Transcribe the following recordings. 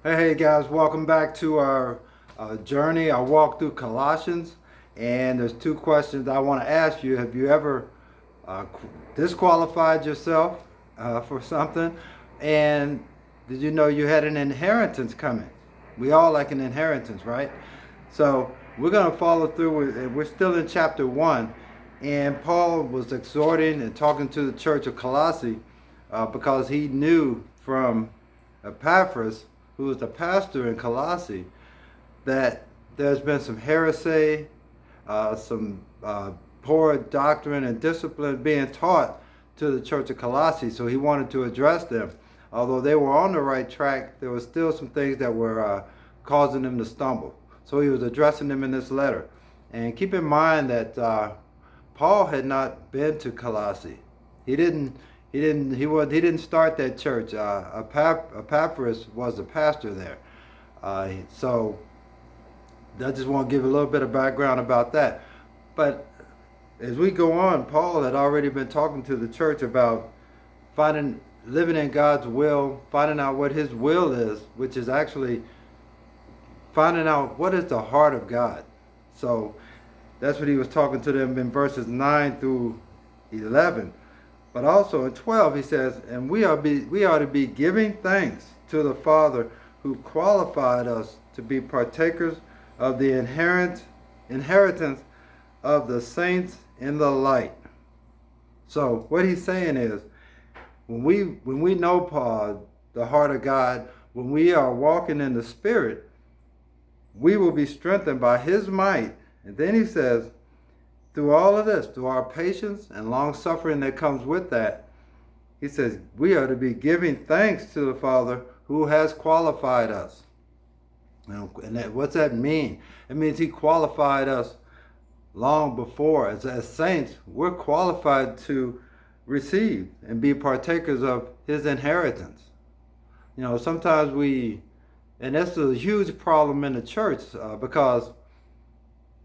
Hey guys, welcome back to our journey, our walk through Colossians. And there's two questions I want to ask you. Have you ever uh, disqualified yourself for something? And did you know you had an inheritance coming? We all like an inheritance, right? So we're going to follow through with, we're still in chapter 1. And Paul was exhorting and talking to the church of Colossae because he knew from Epaphras, who was the pastor in Colossae, that there's been some heresy, some poor doctrine and discipline being taught to the church of Colossae. So he wanted to address them. Although they were on the right track, there were still some things that were causing them to stumble. So he was addressing them in this letter. And keep in mind that Paul had not been to Colossae. He didn't start that church. Epaphras was the pastor there. So I just want to give a little bit of background about that. But as we go on, Paul had already been talking to the church about living in God's will, finding out what his will is, which is actually finding out what is the heart of God. So that's what he was talking to them in verses 9 through 11. But also in 12 he says, and we ought to be giving thanks to the Father who qualified us to be partakers of the inheritance of the saints in the light. So what he's saying is, when we know the heart of God, when we are walking in the Spirit, we will be strengthened by his might. And then he says, through all of this, through our patience and long suffering that comes with that, he says, we are to be giving thanks to the Father who has qualified us. And what's that mean? It means he qualified us long before. As saints, we're qualified to receive and be partakers of his inheritance. Sometimes and that's a huge problem in the church because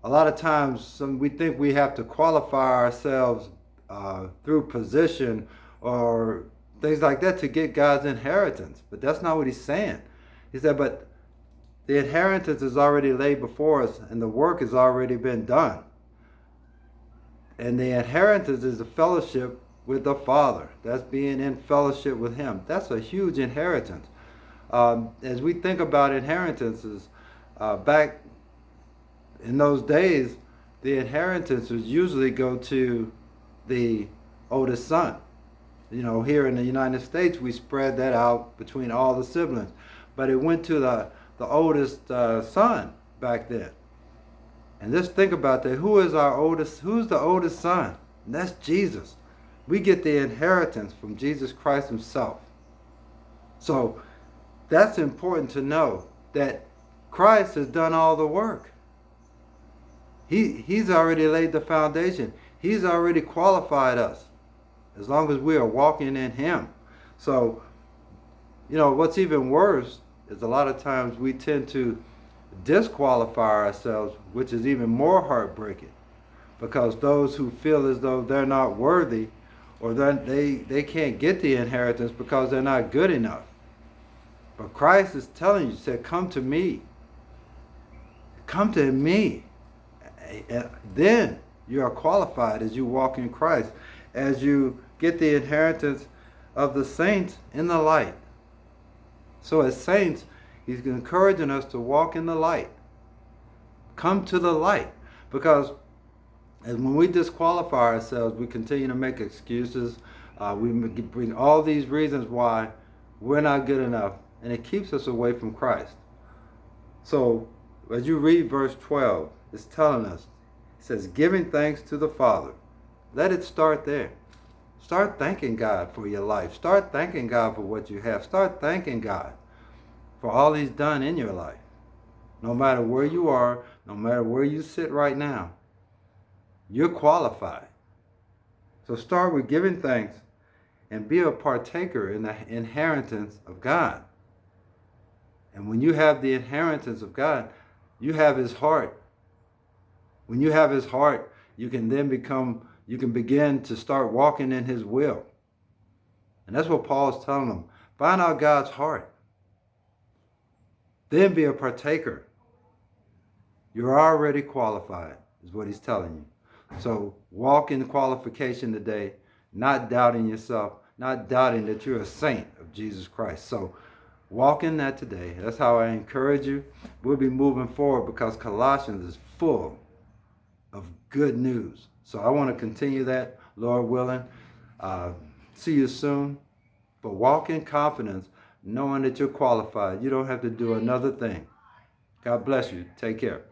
a lot of times we think we have to qualify ourselves through position or things like that to get God's inheritance. But that's not what he's saying. He said, but the inheritance is already laid before us and the work has already been done. And the inheritance is the fellowship with the Father. That's being in fellowship with him. That's a huge inheritance. As we think about inheritances, back in those days, the inheritances usually go to the oldest son. Here in the United States, we spread that out between all the siblings. But it went to the oldest son back then. And just think about that. Who's the oldest son? And that's Jesus. We get the inheritance from Jesus Christ himself. So that's important to know, that Christ has done all the work. He's already laid the foundation. He's already qualified us as long as we are walking in him. So, what's even worse is a lot of times we tend to disqualify ourselves, which is even more heartbreaking, because those who feel as though they're not worthy or they can't get the inheritance because they're not good enough. But Christ is telling you, he said, come to me. Come to me. And then you are qualified as you walk in Christ, as you get the inheritance of the saints in the light. So as saints, he's encouraging us to walk in the light. Come to the light. Because when we disqualify ourselves, we continue to make excuses. We bring all these reasons why we're not good enough. And it keeps us away from Christ. So as you read verse 12, it's telling us, it says, giving thanks to the Father. Let it start there. Start thanking God for your life. Start thanking God for what you have. Start thanking God for all he's done in your life. No matter where you are, no matter where you sit right now, you're qualified. So start with giving thanks and be a partaker in the inheritance of God. And when you have the inheritance of God, you have his heart. When you have his heart, you can begin to start walking in his will. And that's what Paul's telling them. Find out God's heart. then be a partaker. You're already qualified, is what he's telling you. So walk in qualification today, not doubting yourself, not doubting that you're a saint of Jesus Christ. So walk in that today. That's how I encourage you. We'll be moving forward because Colossians is full of good news. So I want to continue that, Lord willing. See you soon. But walk in confidence, knowing that you're qualified. You don't have to do another thing. God bless you. Take care.